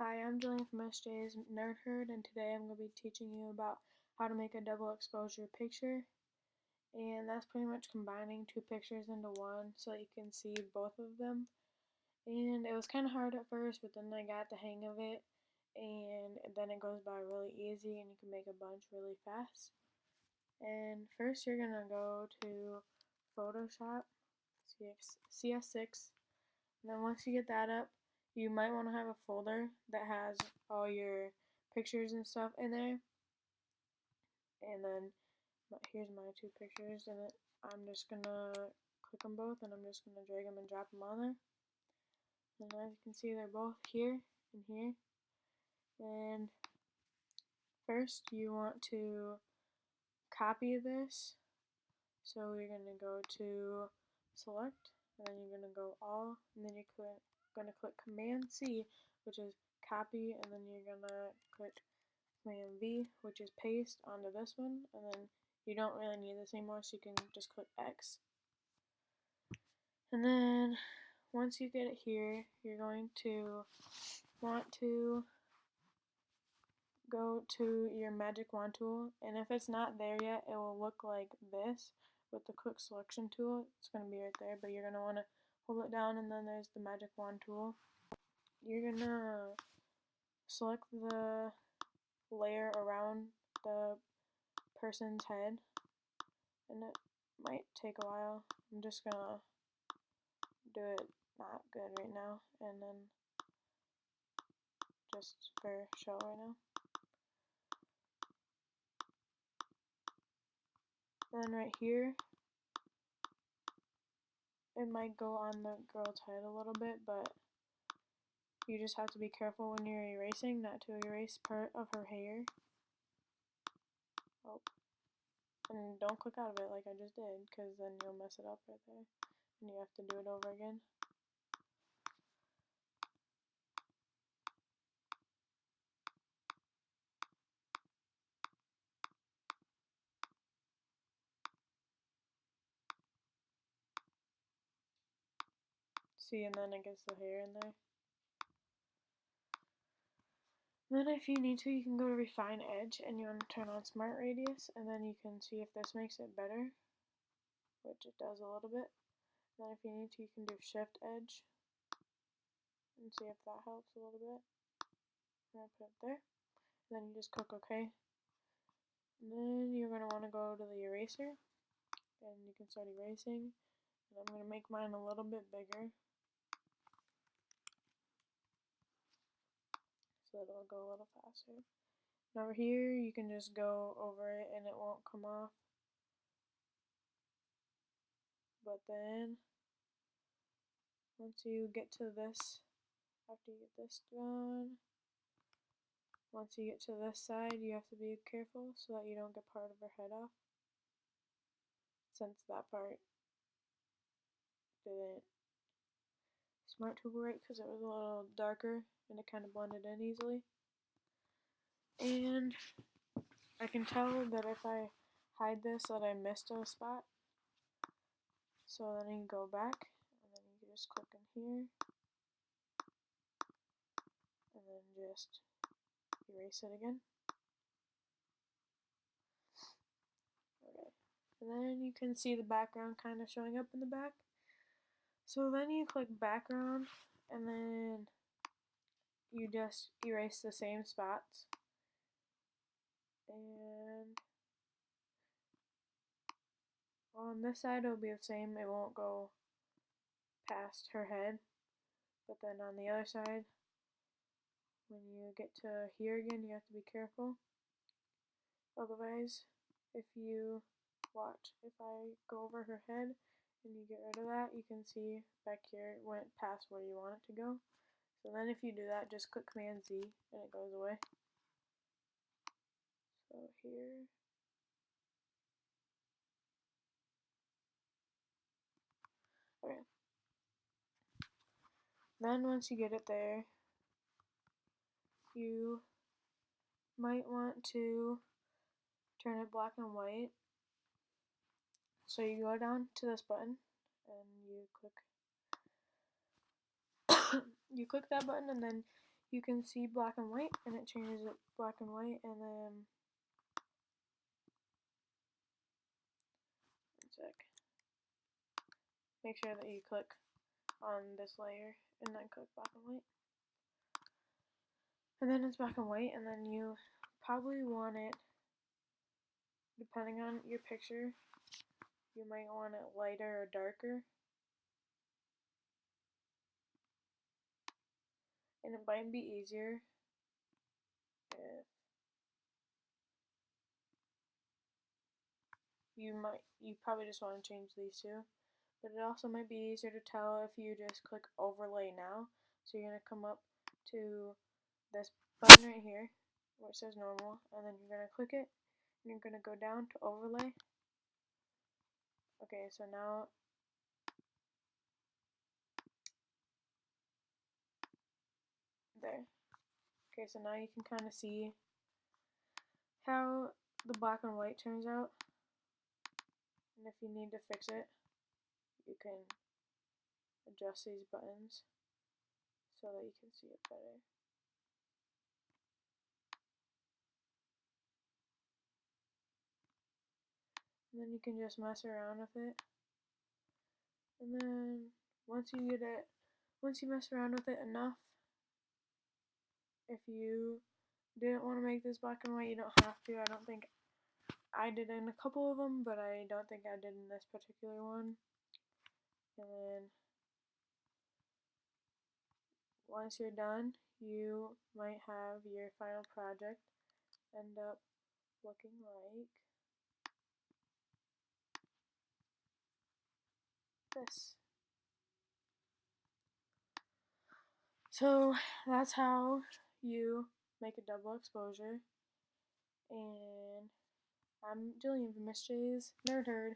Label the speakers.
Speaker 1: Hi, I'm Julian from SJ's Nerd Herd, and today I'm going to be teaching you about how to make a double exposure picture. And that's pretty much combining two pictures into one so you can see both of them. And it was kind of hard at first, but then I got the hang of it, and then it goes by really easy and you can make a bunch really fast. And first you're going to go to Photoshop, CS6, and then once you get that up, you might want to have a folder that has all your pictures and stuff in there. And then here's my two pictures, and I'm just gonna click them both, and I'm just gonna drag them and drop them on there. And as you can see, they're both here and here. And first, you want to copy this. So you're gonna go to Select, and then you're gonna go All, and then you're gonna click Command C, which is copy, and then you're gonna click Command V, which is paste onto this one, and then you don't really need this anymore, so you can just click X. And then once you get it here, you're going to want to go to your magic wand tool, and if it's not there yet, it will look like this. With the quick selection tool, it's going to be right there, but you're going to want to hold it down, and then there's the magic wand tool. You're going to select the layer around the person's head, and it might take a while. I'm just going to do it not good right now, and then just for show right now. Then right here, it might go on the girl's head a little bit, but you just have to be careful when you're erasing not to erase part of her hair. Oh. And don't click out of it like I just did, because then you'll mess it up right there, and you have to do it over again. See, and then it gets the hair in there. Then if you need to, you can go to Refine Edge, and you want to turn on Smart Radius, and then you can see if this makes it better, which it does a little bit. Then if you need to, you can do Shift Edge, and see if that helps a little bit. I'm going to put it there, and then you just click OK. And then you're going to want to go to the eraser, and you can start erasing, and I'm going to make mine a little bit bigger, so that it'll go a little faster. And over here, you can just go over it and it won't come off. But then, once you get to this, after you get this done, once you get to this side, you have to be careful so that you don't get part of her head off, since that part didn't smart tool right because it was a little darker and it kind of blended in easily. And I can tell that if I hide this that I missed a spot, so then you can go back, and then you can just click in here, and then just erase it again. Okay, and then you can see the background kind of showing up in the back. So then you click background, and then you just erase the same spots. And on this side it'll be the same, it won't go past her head. But then on the other side, when you get to here again, you have to be careful. Otherwise, if you watch, if I go over her head and you get rid of that, you can see back here it went past where you want it to go. So then if you do that, just click Command Z and it goes away. So here, okay. Then once you get it there, you might want to turn it black and white. So you go down to this button and you click you click that button, and then you can see black and white, and it changes it black and white, and then one sec. Make sure that you click on this layer and then click black and white. And then it's black and white, and then you probably want it, depending on your picture, you might want it lighter or darker. And it might be easier if you probably just want to change these two. But it also might be easier to tell if you just click overlay now. So you're going to come up to this button right here where it says normal, and then you're going to click it, and you're going to go down to overlay. Okay, so now there. Okay, so now you can kind of see how the black and white turns out, and if you need to fix it, you can adjust these buttons so that you can see it better. And then you can just mess around with it, and then once you mess around with it enough, if you didn't want to make this black and white, you don't have to. I don't think I did in a couple of them, but I don't think I did in this particular one. And then once you're done, you might have your final project end up looking like this. So that's how you make a double exposure. And I'm Jillian from Miss J's Nerd Herd.